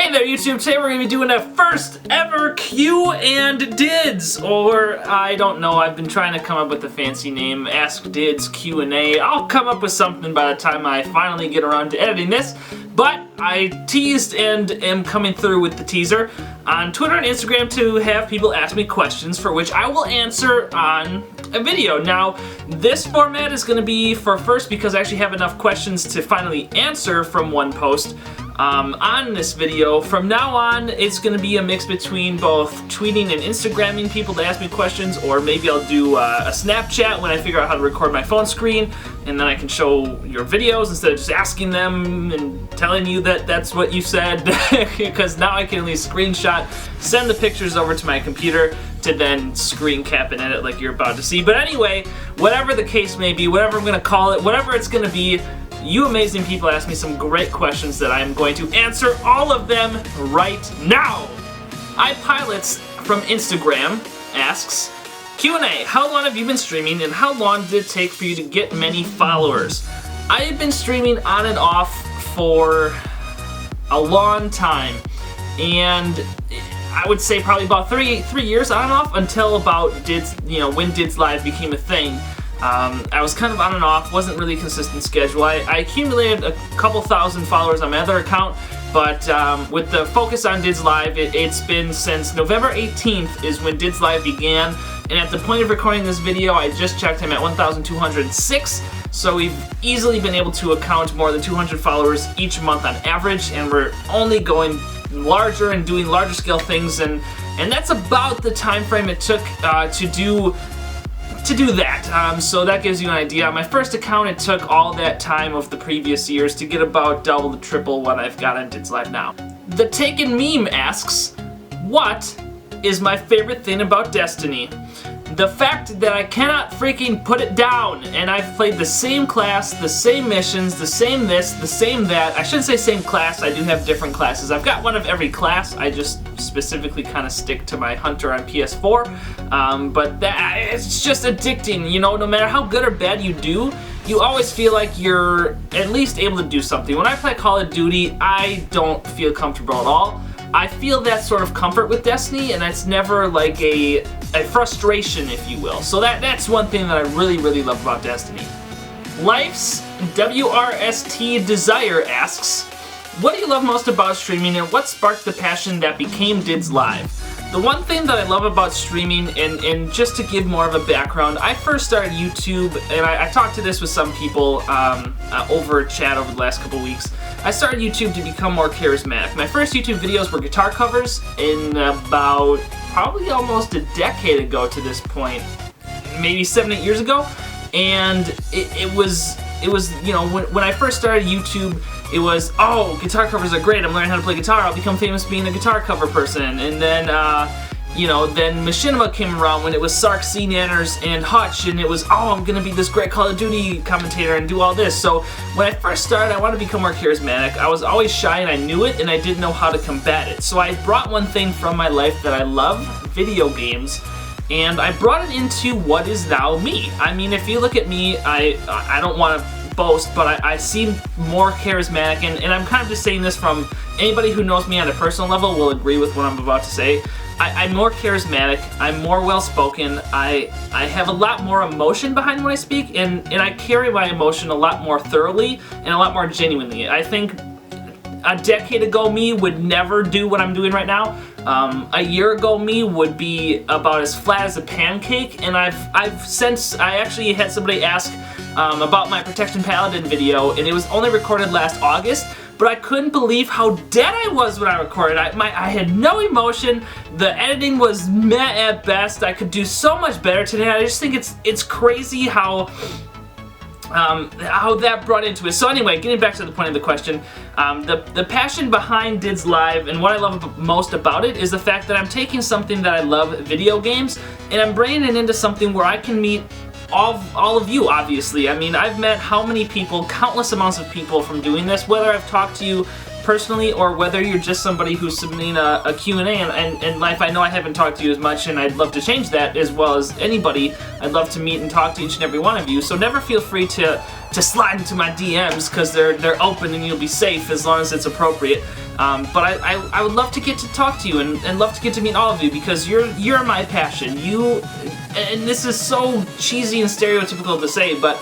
Hey there YouTube, today we're going to be doing a first ever Q and Dids, or I don't know, I've been trying to come up with a fancy name, Ask Dids Q&A. I'll come up with something by the time I finally get around to editing this, but I teased and am coming through with the teaser on Twitter and Instagram to have people ask me questions for which I will answer on a video. Now, this format is going to be for first because I actually have enough questions to finally answer from one post on this video. From now on, it's going to be a mix between both tweeting and Instagramming people to ask me questions, or maybe I'll do a Snapchat when I figure out how to record my phone screen, and then I can show your videos instead of just asking them and telling you that that's what you said, because now I can at least screenshot, send the pictures over to my computer to then screen cap and edit like you're about to see. But anyway, whatever the case may be, whatever I'm going to call it, whatever it's going to be, you amazing people asked me some great questions that I am going to answer all of them right now. iPilots from Instagram asks, Q&A, how long have you been streaming and how long did it take for you to get many followers? I have been streaming on and off for a long time, and I would say probably about three years on and off until about Dids, when Dids Live became a thing. I was kind of on and off, wasn't really a consistent schedule. I accumulated a couple thousand followers on my other account, but with the focus on Dids Live, it's been since November 18th is when Dids Live began, and at the point of recording this video, I just checked him at 1,206, so we've easily been able to account more than 200 followers each month on average, and we're only going larger and doing larger scale things, and that's about the time frame it took to do that. So that gives you an idea. On my first account, it took all that time of the previous years to get about double to triple what I've got on Dids Live now. The Taken Meme asks, what is my favorite thing about Destiny? The fact that I cannot freaking put it down, and I've played the same class, the same missions, the same this, the same that. I shouldn't say same class, I do have different classes. I've got one of every class, I just specifically kind of stick to my Hunter on PS4, but it's just addicting, no matter how good or bad you do, you always feel like you're at least able to do something. When I play Call of Duty, I don't feel comfortable at all. I feel that sort of comfort with Destiny, and it's never like a frustration, if you will. So that's one thing that I really, really love about Destiny. Life's WRST Desire asks, what do you love most about streaming, and what sparked the passion that became Dids Live? The one thing that I love about streaming, and just to give more of a background, I first started YouTube, and I talked to this with some people over chat over the last couple weeks. I started YouTube to become more charismatic. My first YouTube videos were guitar covers in about probably almost a decade ago to this point, maybe 7-8 years ago, and it was when I first started YouTube, it was, oh, guitar covers are great, I'm learning how to play guitar, I'll become famous being a guitar cover person. And then then Machinima came around when it was Sark, C. Nanners, and Hutch, and it was, oh, I'm gonna be this great Call of Duty commentator and do all this. So when I first started, I wanted to become more charismatic. I was always shy and I knew it, and I didn't know how to combat it. So I brought one thing from my life that I love, video games, and I brought it into what is now me. I mean, if you look at me, I don't want to boast, but I seem more charismatic, and I'm kind of just saying this from anybody who knows me on a personal level will agree with what I'm about to say. I'm more charismatic, I'm more well-spoken, I have a lot more emotion behind when I speak, and I carry my emotion a lot more thoroughly and a lot more genuinely. I think a decade ago me would never do what I'm doing right now. A year ago me would be about as flat as a pancake, and I actually had somebody ask about my Protection Paladin video, and it was only recorded last August, but I couldn't believe how dead I was when I recorded. I had no emotion, the editing was meh at best, I could do so much better today. I just think it's crazy how that brought into it. So anyway, getting back to the point of the question, the passion behind Dids Live and what I love most about it is the fact that I'm taking something that I love, video games, and I'm bringing it into something where I can meet all of you, obviously. I mean, I've met how many people, countless amounts of people from doing this, whether I've talked to you personally, or whether you're just somebody who's submitting a Q&A, and Life, I know I haven't talked to you as much, and I'd love to change that as well as anybody. I'd love to meet and talk to each and every one of you, so never feel free to slide into my DMs, because they're open and you'll be safe as long as it's appropriate. But I would love to get to talk to you and love to get to meet all of you, because you're my passion. And this is so cheesy and stereotypical to say, but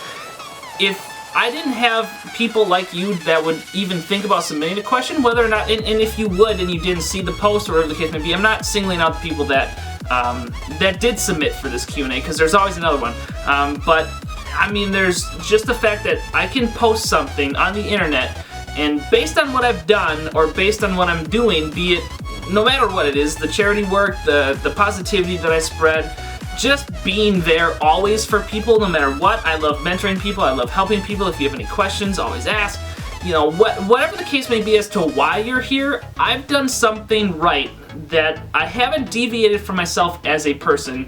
if I didn't have people like you that would even think about submitting a question, whether or not, and if you would and you didn't see the post or whatever the case may be, I'm not singling out the people that did submit for this Q&A, because there's always another one. But I mean, there's just the fact that I can post something on the internet, and based on what I've done or based on what I'm doing, be it no matter what it is, the charity work, the positivity that I spread, just being there always for people no matter what. I love mentoring people, I love helping people. If you have any questions, always ask. You know, whatever the case may be as to why you're here, I've done something right, that I haven't deviated from myself as a person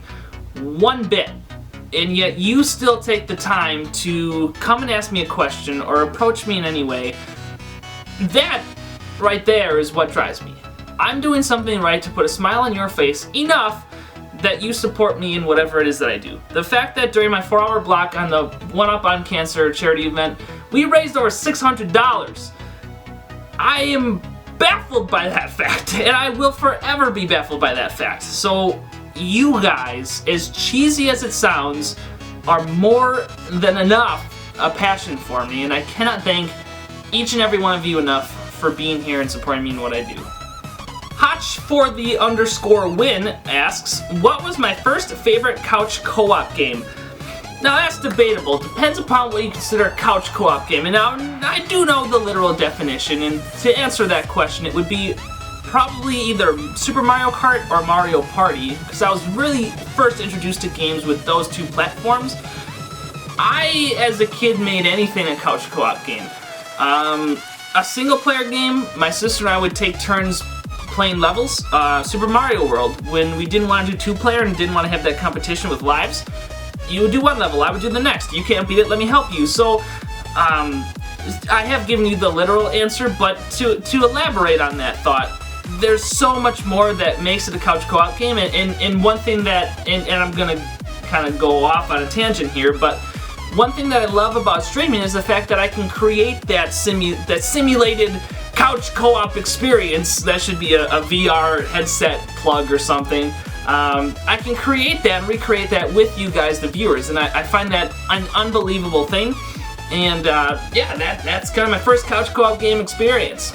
one bit. And yet you still take the time to come and ask me a question or approach me in any way. That right there is what drives me. I'm doing something right to put a smile on your face enough that you support me in whatever it is that I do. The fact that during my 4-hour block on the One Up on Cancer charity event, we raised over $600. I am baffled by that fact, and I will forever be baffled by that fact. So you guys, as cheesy as it sounds, are more than enough a passion for me, and I cannot thank each and every one of you enough for being here and supporting me in what I do. Hotch for the _win asks, what was my first favorite couch co-op game? Now that's debatable. Depends upon what you consider a couch co-op game. And now I do know the literal definition, and to answer that question, it would be probably either Super Mario Kart or Mario Party, because I was really first introduced to games with those two platforms. I, as a kid, made anything a couch co-op game. A single player game, my sister and I would take turns playing levels. Super Mario World, when we didn't want to do 2-player and didn't want to have that competition with lives, you would do one level, I would do the next. You can't beat it, let me help you. So, I have given you the literal answer, but to elaborate on that thought, there's so much more that makes it a couch co-op game, and one thing that, and I'm gonna kind of go off on a tangent here, but one thing that I love about streaming is the fact that I can create that simulated couch co-op experience. That should be a VR headset plug or something. I can create that and recreate that with you guys, the viewers, and I find that an unbelievable thing. And yeah, that's kind of my first couch co-op game experience.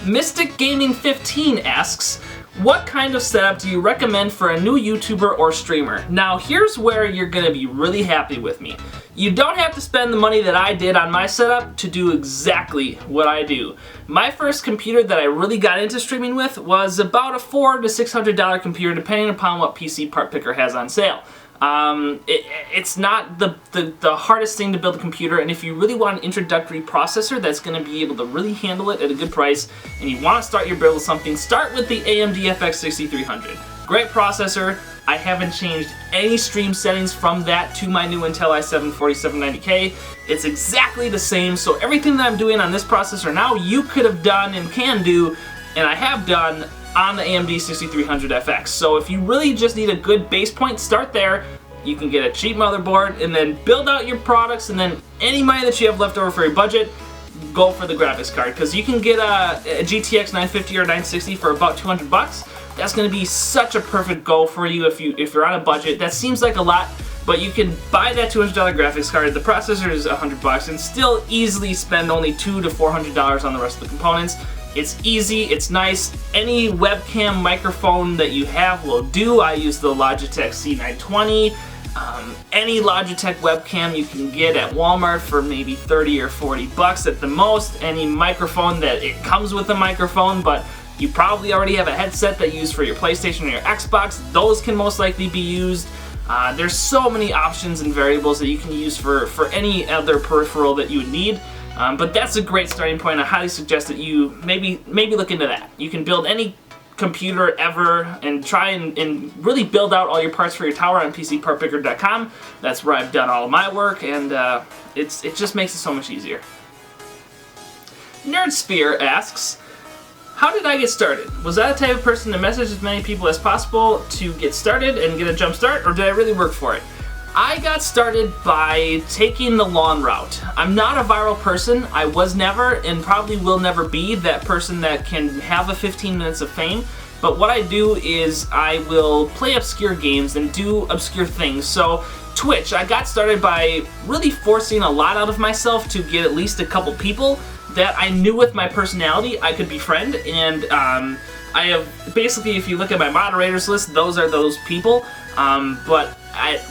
Mystic Gaming 15 asks, what kind of setup do you recommend for a new YouTuber or streamer? Now here's where you're gonna be really happy with me. You don't have to spend the money that I did on my setup to do exactly what I do. My first computer that I really got into streaming with was about a $400 to $600 computer, depending upon what PC part picker has on sale. It's not the hardest thing to build a computer, and if you really want an introductory processor that's going to be able to really handle it at a good price, and you want to start your build with something, start with the AMD FX 6300. Great processor. I haven't changed any stream settings from that to my new Intel i7 4790K. It's exactly the same, so everything that I'm doing on this processor now, you could have done and can do, and I have done, on the AMD 6300 FX. So if you really just need a good base point, start there. You can get a cheap motherboard and then build out your products, and then any money that you have left over for your budget, go for the graphics card, because you can get a GTX 950 or 960 for about 200 bucks. That's going to be such a perfect go for you if you're on a budget. That seems like a lot, but you can buy that $200 graphics card. The processor is 100 bucks, and still easily spend only $200 to $400 on the rest of the components. It's easy, it's nice. Any webcam microphone that you have will do. I use the Logitech C920. Any Logitech webcam you can get at Walmart for maybe 30 or 40 bucks at the most. Any microphone that it comes with a microphone, but you probably already have a headset that you use for your PlayStation or your Xbox. Those can most likely be used. There's so many options and variables that you can use for any other peripheral that you would need. But that's a great starting point. I highly suggest that you maybe look into that. You can build any computer ever and try and really build out all your parts for your tower on PCPartPicker.com. That's where I've done all of my work, and it just makes it so much easier. Nerdsphere asks, how did I get started? Was I the type of person to message as many people as possible to get started and get a jump start, or did I really work for it? I got started by taking the long route. I'm not a viral person. I was never and probably will never be that person that can have a 15 minutes of fame. But what I do is I will play obscure games and do obscure things. So Twitch, I got started by really forcing a lot out of myself to get at least a couple people that I knew with my personality I could befriend, and I have basically, if you look at my moderators list, those are those people. But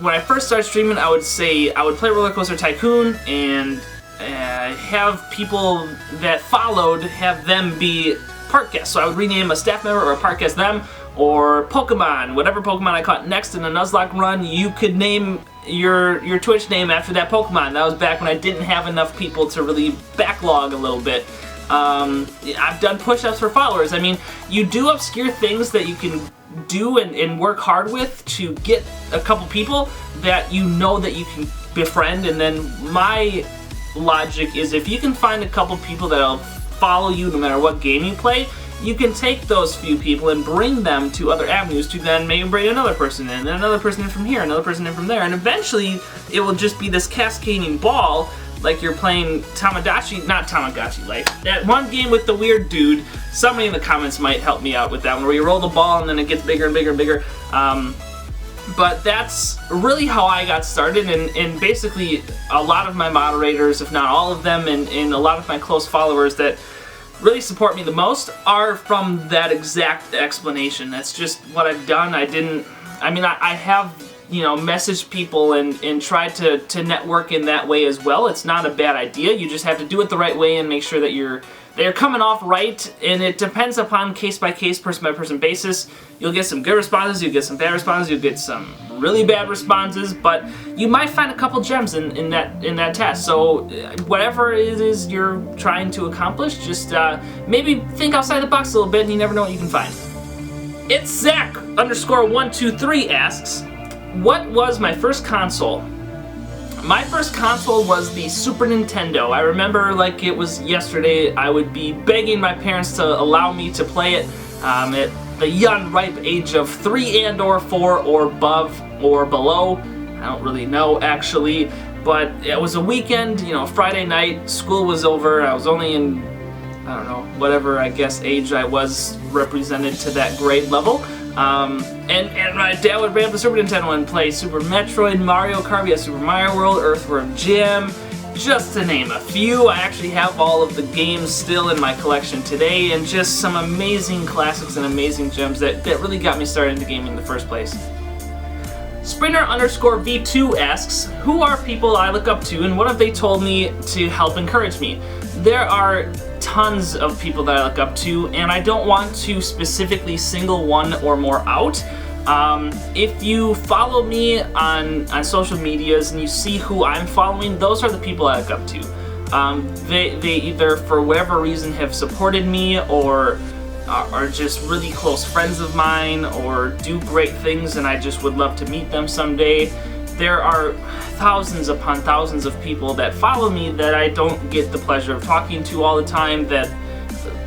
when I first started streaming, I would say I would play Roller Coaster Tycoon and have people that followed, have them be park guests. So I would rename a staff member or a park guest them, or Pokemon, whatever Pokemon I caught next in a Nuzlocke run, you could name your Twitch name after that Pokemon. That was back when I didn't have enough people to really backlog a little bit. I've done push-ups for followers. I mean, you do obscure things that you can do and work hard with to get a couple people that you know that you can befriend, and then my logic is if you can find a couple people that'll follow you no matter what game you play, you can take those few people and bring them to other avenues to then maybe bring another person in, and another person in from here, another person in from there, and eventually it will just be this cascading ball, like you're playing Tamagotchi, not Tamagotchi, like that one game with the weird dude. Somebody in the comments might help me out with that one, where you roll the ball and then it gets bigger and bigger and bigger. But that's really how I got started, and basically a lot of my moderators, if not all of them, and a lot of my close followers that really support me the most are from that exact explanation. That's just what I've done. I have, you know, messaged people and tried to network in that way as well. It's not a bad idea. You just have to do it the right way and make sure that they're coming off right, and it depends upon case-by-case, person-by-person basis. You'll get some good responses, you'll get some bad responses, you'll get some really bad responses, but you might find a couple gems in that test. So whatever it is you're trying to accomplish, just maybe think outside the box a little bit, and you never know what you can find. It's Zach_123 asks, what was my first console? My first console was the Super Nintendo. I remember like it was yesterday. I would be begging my parents to allow me to play it at the young, ripe age of 3 and or 4 or above or below. I don't really know actually, but it was a weekend, you know, Friday night, school was over, I was only in, I don't know, whatever I guess age I was represented to that grade level. And my dad would bring up the Super Nintendo and play Super Metroid, Mario Kart, we had Super Mario World, Earthworm Jim, just to name a few. I actually have all of the games still in my collection today, and just some amazing classics and amazing gems that really got me started into gaming in the first place. Sprinter_V2 asks, who are people I look up to and what have they told me to help encourage me? There are tons of people that I look up to, and I don't want to specifically single one or more out. If you follow me on social medias and you see who I'm following, those are the people I look up to. They either for whatever reason have supported me, or are just really close friends of mine, or do great things and I just would love to meet them someday. There are thousands upon thousands of people that follow me that I don't get the pleasure of talking to all the time, that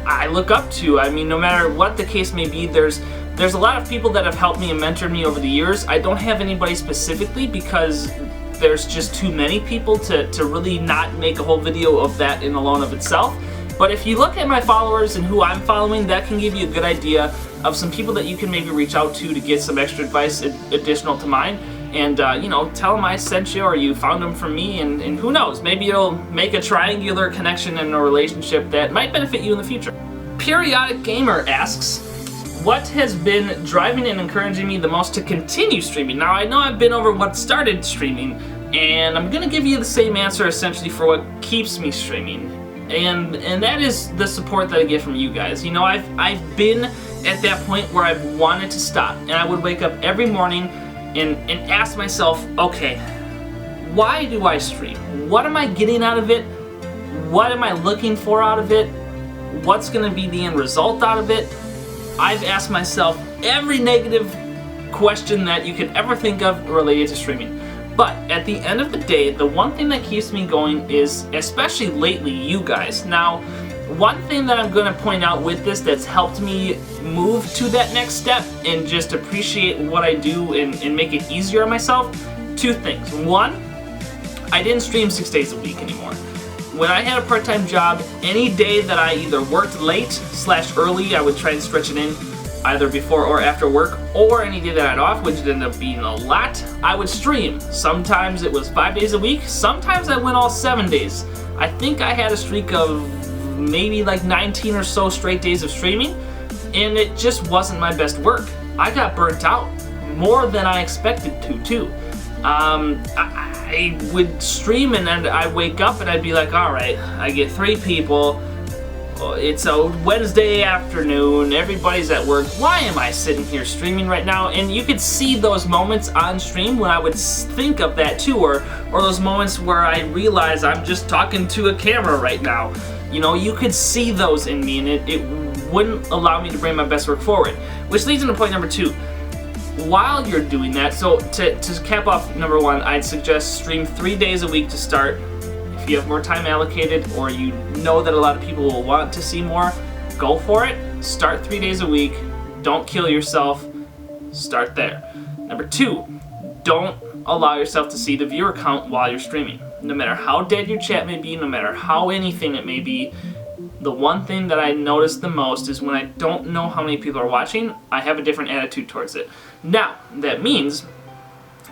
I look up to. I mean, no matter what the case may be, there's a lot of people that have helped me and mentored me over the years. I don't have anybody specifically because there's just too many people to really not make a whole video of that in alone of itself. But if you look at my followers and who I'm following, that can give you a good idea of some people that you can maybe reach out to get some extra advice additional to mine. And, you know, tell them I sent you or you found them from me, and who knows, maybe it'll make a triangular connection in a relationship that might benefit you in the future. Periodic Gamer asks, what has been driving and encouraging me the most to continue streaming? Now, I know I've been over what started streaming, and I'm going to give you the same answer essentially for what keeps me streaming. And that is the support that I get from you guys. You know, I've been at that point where I've wanted to stop, and I would wake up every morning and ask myself, okay, why do I stream? What am I getting out of it? What am I looking for out of it? What's going to be the end result out of it? I've asked myself every negative question that you could ever think of related to streaming. But at the end of the day, the one thing that keeps me going is, especially lately, you guys. Now, One thing that I'm going to point out with this that's helped me move to that next step and just appreciate what I do and make it easier on myself, two things. One, I didn't stream 6 days a week anymore. When I had a part-time job, any day that I either worked late / early, I would try and stretch it in either before or after work, or any day that I had off, which ended up being a lot, I would stream. Sometimes it was 5 days a week, sometimes I went all 7 days. I think I had a streak of maybe like 19 or so straight days of streaming, and it just wasn't my best work. I got burnt out more than I expected to, too. I would stream and then I'd wake up and I'd be like, alright, I get 3 people, it's a Wednesday afternoon, everybody's at work, why am I sitting here streaming right now? And you could see those moments on stream when I would think of that too, or those moments where I realize I'm just talking to a camera right now. You know, you could see those in me, and it wouldn't allow me to bring my best work forward. Which leads into point number 2. While you're doing that, so to cap off number 1, I'd suggest stream 3 days a week to start. If you have more time allocated, or you know that a lot of people will want to see more, go for it. Start 3 days a week. Don't kill yourself. Start there. Number 2, don't allow yourself to see the viewer count while you're streaming. No matter how dead your chat may be, no matter how anything it may be, the one thing that I notice the most is when I don't know how many people are watching, I have a different attitude towards it. Now, that means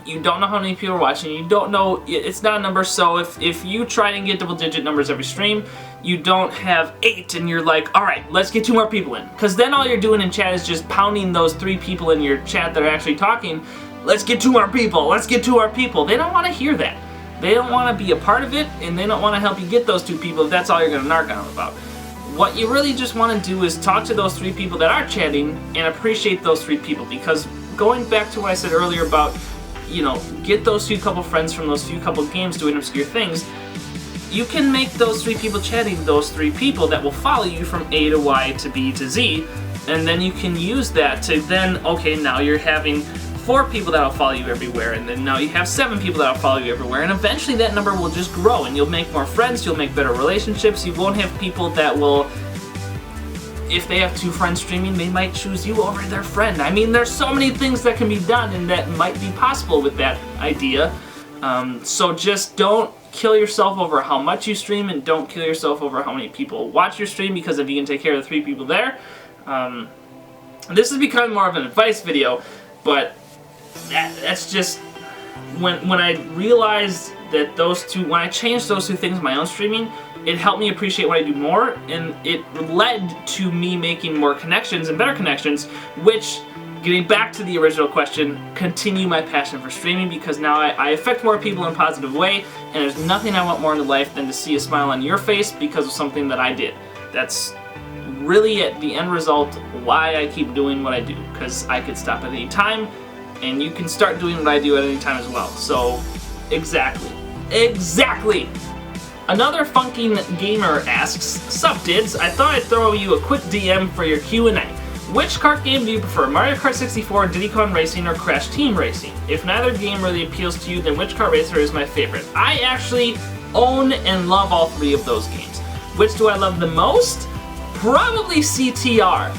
you don't know how many people are watching, you don't know, it's not a number, so if you try and get double-digit numbers every stream, you don't have 8 and you're like, alright, let's get 2 more people in. Because then all you're doing in chat is just pounding those 3 people in your chat that are actually talking, let's get 2 more people, let's get 2 more people. They don't want to hear that. They don't want to be a part of it, and they don't want to help you get those 2 people if that's all you're going to narc on them about. What you really just want to do is talk to those 3 people that are chatting and appreciate those 3 people, because going back to what I said earlier about, you know, get those few couple friends from those few couple games doing obscure things, you can make those 3 people chatting those 3 people that will follow you from A to Y to B to Z, and then you can use that to then, okay, now you're having 4 people that'll follow you everywhere, and then now you have 7 people that'll follow you everywhere, and eventually that number will just grow, and you'll make more friends, you'll make better relationships, you won't have people that will, if they have 2 friends streaming, they might choose you over their friend. I mean, there's so many things that can be done and that might be possible with that idea, so just don't kill yourself over how much you stream, and don't kill yourself over how many people watch your stream, because if you can take care of the 3 people there, this is becoming more of an advice video, but that's just, when I realized that when I changed those 2 things in my own streaming, it helped me appreciate what I do more, and it led to me making more connections and better connections, which, getting back to the original question, continue my passion for streaming, because now I affect more people in a positive way, and there's nothing I want more in life than to see a smile on your face because of something that I did. That's really, at the end result, why I keep doing what I do, because I could stop at any time, and you can start doing what I do at any time as well. So, exactly. Another funking gamer asks, "Sup Dids, I thought I'd throw you a quick DM for your Q&A. Which kart game do you prefer, Mario Kart 64, Diddy Kong Racing, or Crash Team Racing? If neither game really appeals to you, then which kart racer is my favorite?" I actually own and love all 3 of those games. Which do I love the most? Probably CTR.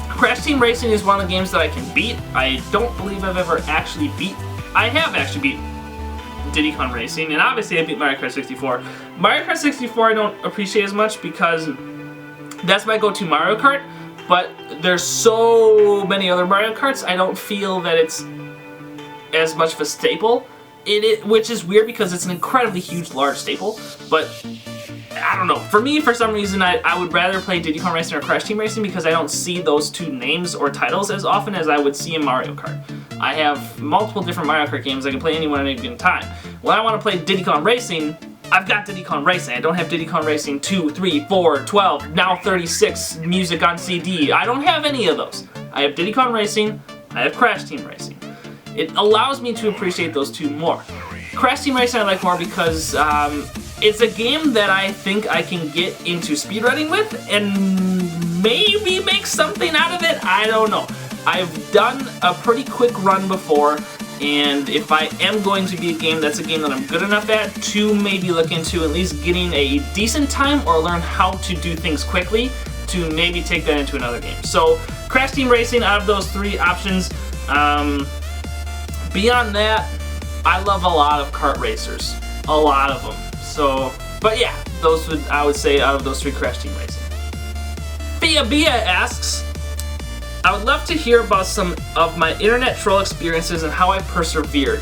Crash Team Racing is one of the games that I can beat. I don't believe I've ever actually beat... I have actually beat Diddy Kong Racing, and obviously I beat Mario Kart 64. Mario Kart 64 I don't appreciate as much because that's my go-to Mario Kart, but there's so many other Mario Karts, I don't feel that it's as much of a staple. Which is weird because it's an incredibly huge, large staple, but I don't know. For me, for some reason, I would rather play Diddy Kong Racing or Crash Team Racing because I don't see those 2 names or titles as often as I would see in Mario Kart. I have multiple different Mario Kart games I can play anyone at any given time. When I want to play Diddy Kong Racing, I've got Diddy Kong Racing. I don't have Diddy Kong Racing 2, 3, 4, 12, now 36 music on CD. I don't have any of those. I have Diddy Kong Racing, I have Crash Team Racing. It allows me to appreciate those 2 more. Crash Team Racing I like more because it's a game that I think I can get into speedrunning with and maybe make something out of it. I don't know. I've done a pretty quick run before, And if I am going to be a game that's a game that I'm good enough at to maybe look into at least getting a decent time or learn how to do things quickly to maybe take that into another game. So Crash Team Racing out of those 3 options. Beyond that, I love a lot of kart racers. A lot of them. So, but yeah, those would, I would say, out of those 3, Crash Team Racing. Bia asks, I would love to hear about some of my internet troll experiences and how I persevered.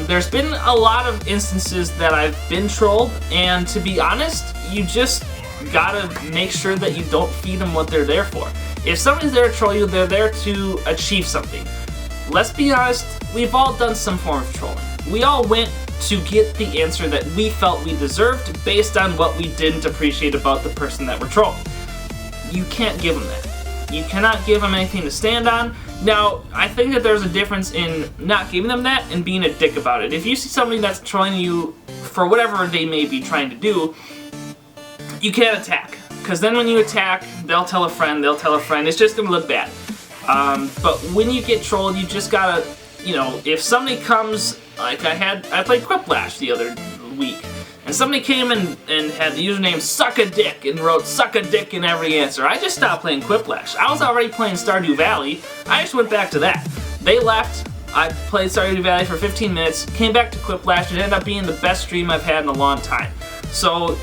There's been a lot of instances that I've been trolled, and to be honest, you just gotta make sure that you don't feed them what they're there for. If somebody's there to troll you, they're there to achieve something. Let's be honest, we've all done some form of trolling. We all went to get the answer that we felt we deserved based on what we didn't appreciate about the person that we're trolling. You can't give them that. You cannot give them anything to stand on. Now, I think that there's a difference in not giving them that and being a dick about it. If you see somebody that's trolling you for whatever they may be trying to do, you can't attack. Because then when you attack, they'll tell a friend, it's just going to look bad. But when you get trolled, you just gotta, you know, if somebody comes, like I played Quiplash the other week, and somebody came and had the username Suck a Dick and wrote Suck a Dick in every answer. I just stopped playing Quiplash. I was already playing Stardew Valley. I just went back to that. They left. I played Stardew Valley for 15 minutes, came back to Quiplash, and it ended up being the best stream I've had in a long time. So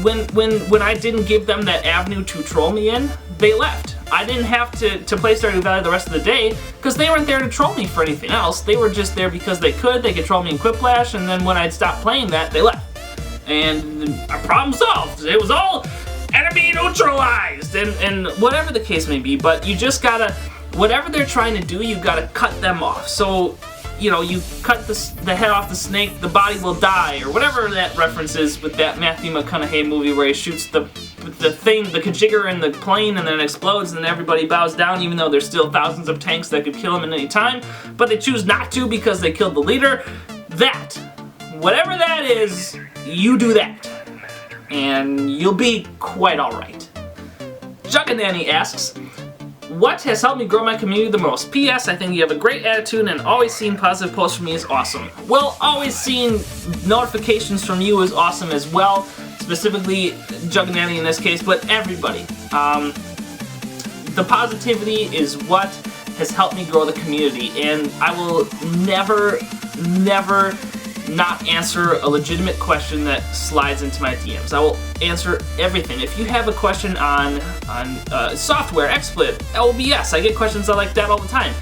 when I didn't give them that avenue to troll me in, they left. I didn't have to play Stardew Valley the rest of the day because they weren't there to troll me for anything else. They were just there because they could troll me in Quiplash, and then when I'd stopped playing that, they left. And our problem solved. It was all enemy neutralized, and whatever the case may be, but you just gotta, whatever they're trying to do, you gotta cut them off. So, you know, you cut the head off the snake, the body will die, or whatever that reference is with that Matthew McConaughey movie where he shoots the thing, the Kajigger in the plane, and then it explodes, and then everybody bows down, even though there's still thousands of tanks that could kill him at any time, but they choose not to because they killed the leader. That, whatever that is, you do that, and you'll be quite alright. Juggananny asks, what has helped me grow my community the most? P.S. I think you have a great attitude, and always seeing positive posts from me is awesome. Well, always seeing notifications from you is awesome as well. Specifically, Juggananny in this case, but everybody. The positivity is what has helped me grow the community, and I will never not answer a legitimate question that slides into my DMs. I will answer everything. If you have a question on software, XSplit, OBS, I get questions like that all the time.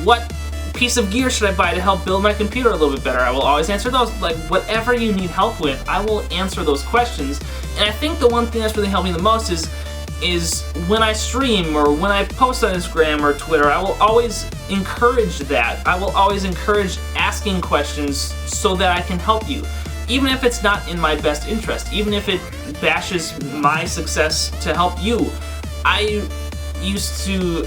What piece of gear should I buy to help build my computer a little bit better? I will always answer those. Like, whatever you need help with, I will answer those questions. And I think the one thing that's really helped me the most is when I stream or when I post on Instagram or Twitter, I will always encourage that. I will always encourage asking questions so that I can help you. Even if it's not in my best interest, even if it bashes my success to help you. I used to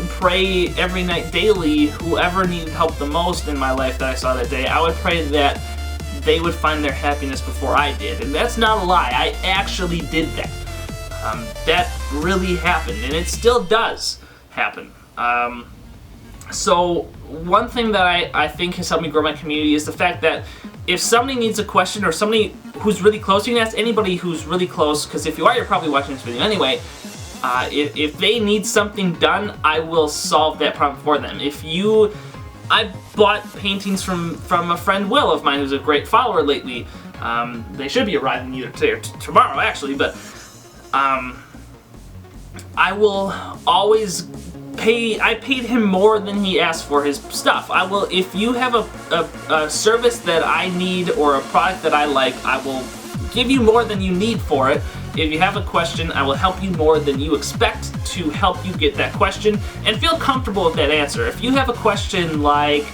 pray every night daily, whoever needed help the most in my life that I saw that day, I would pray that they would find their happiness before I did. And that's not a lie, I actually did that. That really happened, and it still does happen. So one thing that I think has helped me grow my community is the fact that if somebody needs a question, or somebody who's really close, you can ask anybody who's really close, because if you are, you're probably watching this video anyway. If they need something done, I will solve that problem for them. I bought paintings from a friend, Will, of mine, who's a great follower lately. They should be arriving either today or tomorrow, actually, but I will always I paid him more than he asked for his stuff. If you have a service that I need or a product that I like, I will give you more than you need for it. If you have a question, I will help you more than you expect to help you get that question, and feel comfortable with that answer. If you have a question like,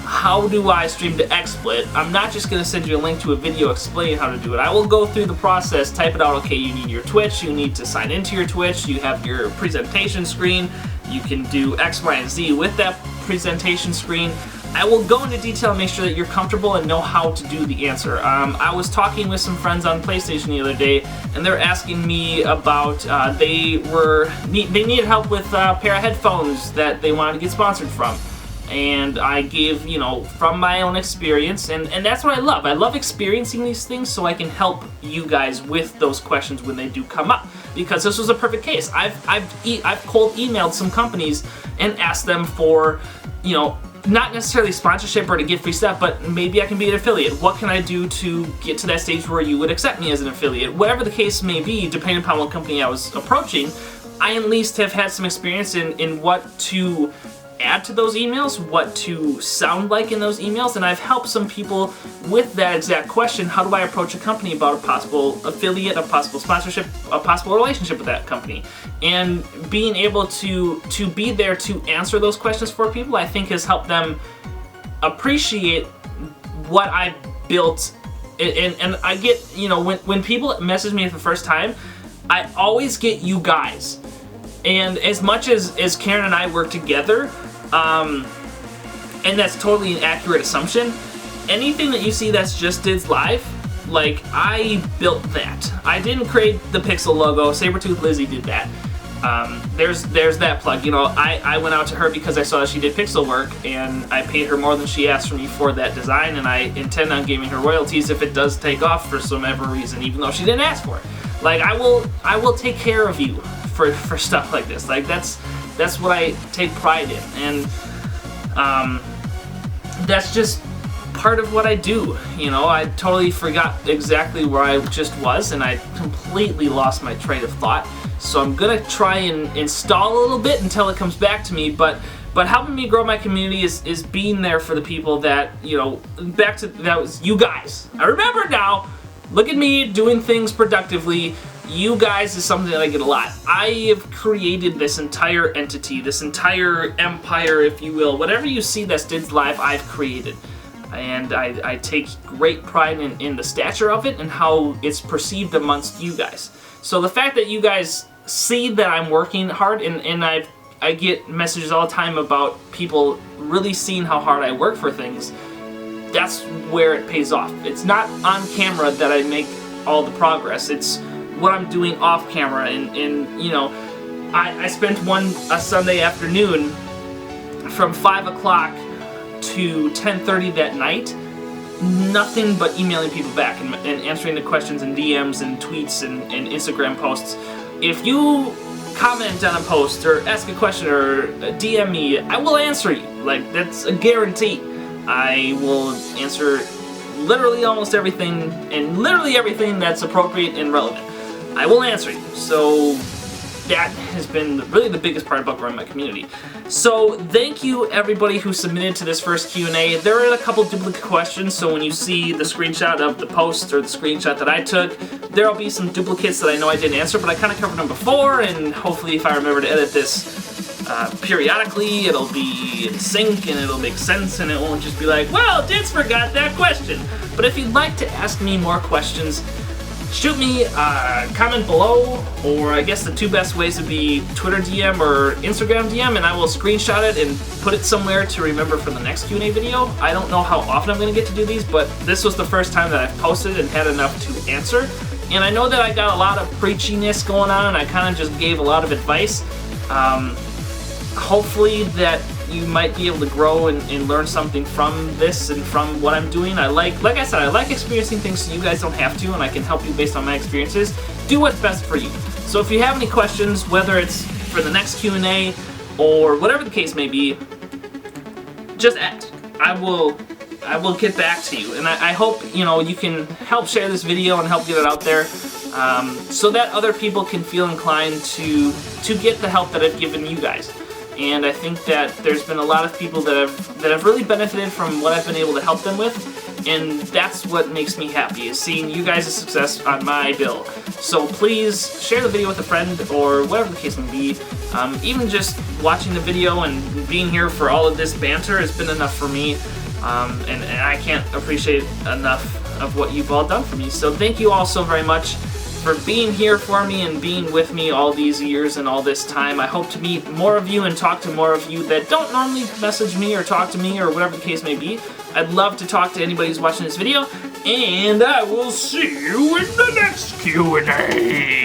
how do I stream to XSplit? I'm not just going to send you a link to a video explaining how to do it. I will go through the process, type it out. Okay, you need your Twitch, you need to sign into your Twitch, you have your presentation screen, you can do X, Y, and Z with that presentation screen. I will go into detail and make sure that you're comfortable and know how to do the answer. I was talking with some friends on PlayStation the other day, and they're asking me about, they needed help with a pair of headphones that they wanted to get sponsored from. and I give, you know, from my own experience, and that's what I love. I love experiencing these things so I can help you guys with those questions when they do come up. Because this was a perfect case. I've cold emailed some companies and asked them for, you know, not necessarily sponsorship or to get free stuff, but maybe I can be an affiliate. What can I do to get to that stage where you would accept me as an affiliate? Whatever the case may be, depending upon what company I was approaching, I at least have had some experience in what to add to those emails, what to sound like in those emails, and I've helped some people with that exact question. How do I approach a company about a possible affiliate, a possible sponsorship, a possible relationship with that company? And being able to be there to answer those questions for people, I think has helped them appreciate what I built. And I get, you know, when people message me for the first time, I always get you guys. And as much as Karen and I work together, and that's totally an accurate assumption, anything that you see that's just Dids Live, like, I built that. I didn't create the Pixel logo. Sabretooth Lizzie did that. There's that plug. You know, I went out to her because I saw that she did pixel work, and I paid her more than she asked from me for that design, and I intend on giving her royalties if it does take off for some ever reason, even though she didn't ask for it. Like, I will take care of you for stuff like this. Like, that's what I take pride in, and that's just part of what I do. You know, I totally forgot exactly where I just was, and I completely lost my train of thought. So I'm gonna try and install a little bit until it comes back to me, but helping me grow my community is being there for the people that, you know, that was you guys. I remember now. Look at me doing things productively. You guys is something that I get a lot. I have created this entire entity, this entire empire, if you will. Whatever you see that's Dids Live, I've created. And I take great pride in the stature of it and how it's perceived amongst you guys. So the fact that you guys see that I'm working hard, and I get messages all the time about people really seeing how hard I work for things, that's where it pays off. It's not on camera that I make all the progress. It's what I'm doing off camera, and you know, I spent a Sunday afternoon from 5 o'clock to 10:30 that night, nothing but emailing people back and answering the questions and DMs and tweets and Instagram posts. If you comment on a post or ask a question or DM me, I will answer you. Like, that's a guarantee. I will answer literally almost everything, and literally everything that's appropriate and relevant. I will answer you. So that has been really the biggest part about growing my community. So thank you everybody who submitted to this first Q&A. There are a couple duplicate questions, so when you see the screenshot of the post or the screenshot that I took, there'll be some duplicates that I know I didn't answer, but I kind of covered them before, and hopefully if I remember to edit this periodically, it'll be in sync and it'll make sense, and it won't just be like, well, Dids forgot that question. But if you'd like to ask me more questions, shoot me a comment below, or I guess the two best ways would be Twitter DM or Instagram DM, and I will screenshot it and put it somewhere to remember for the next Q&A video. I don't know how often I'm going to get to do these, but this was the first time that I've posted and had enough to answer. And I know that I got a lot of preachiness going on, and I kind of just gave a lot of advice. Hopefully that you might be able to grow and learn something from this and from what I'm doing. Like I said, I like experiencing things so you guys don't have to, and I can help you based on my experiences. Do what's best for you. So if you have any questions, whether it's for the next Q&A or whatever the case may be, just ask. I will get back to you, and I hope, you know, you can help share this video and help get it out there, so that other people can feel inclined to get the help that I've given you guys. And I think that there's been a lot of people that have really benefited from what I've been able to help them with, and that's what makes me happy, is seeing you guys' success on my bill. So please share the video with a friend, or whatever the case may be. Even just watching the video and being here for all of this banter has been enough for me, and I can't appreciate enough of what you've all done for me. So thank you all so very much for being here for me and being with me all these years and all this time. I hope to meet more of you and talk to more of you that don't normally message me or talk to me or whatever the case may be. I'd love to talk to anybody who's watching this video, and I will see you in the next Q&A.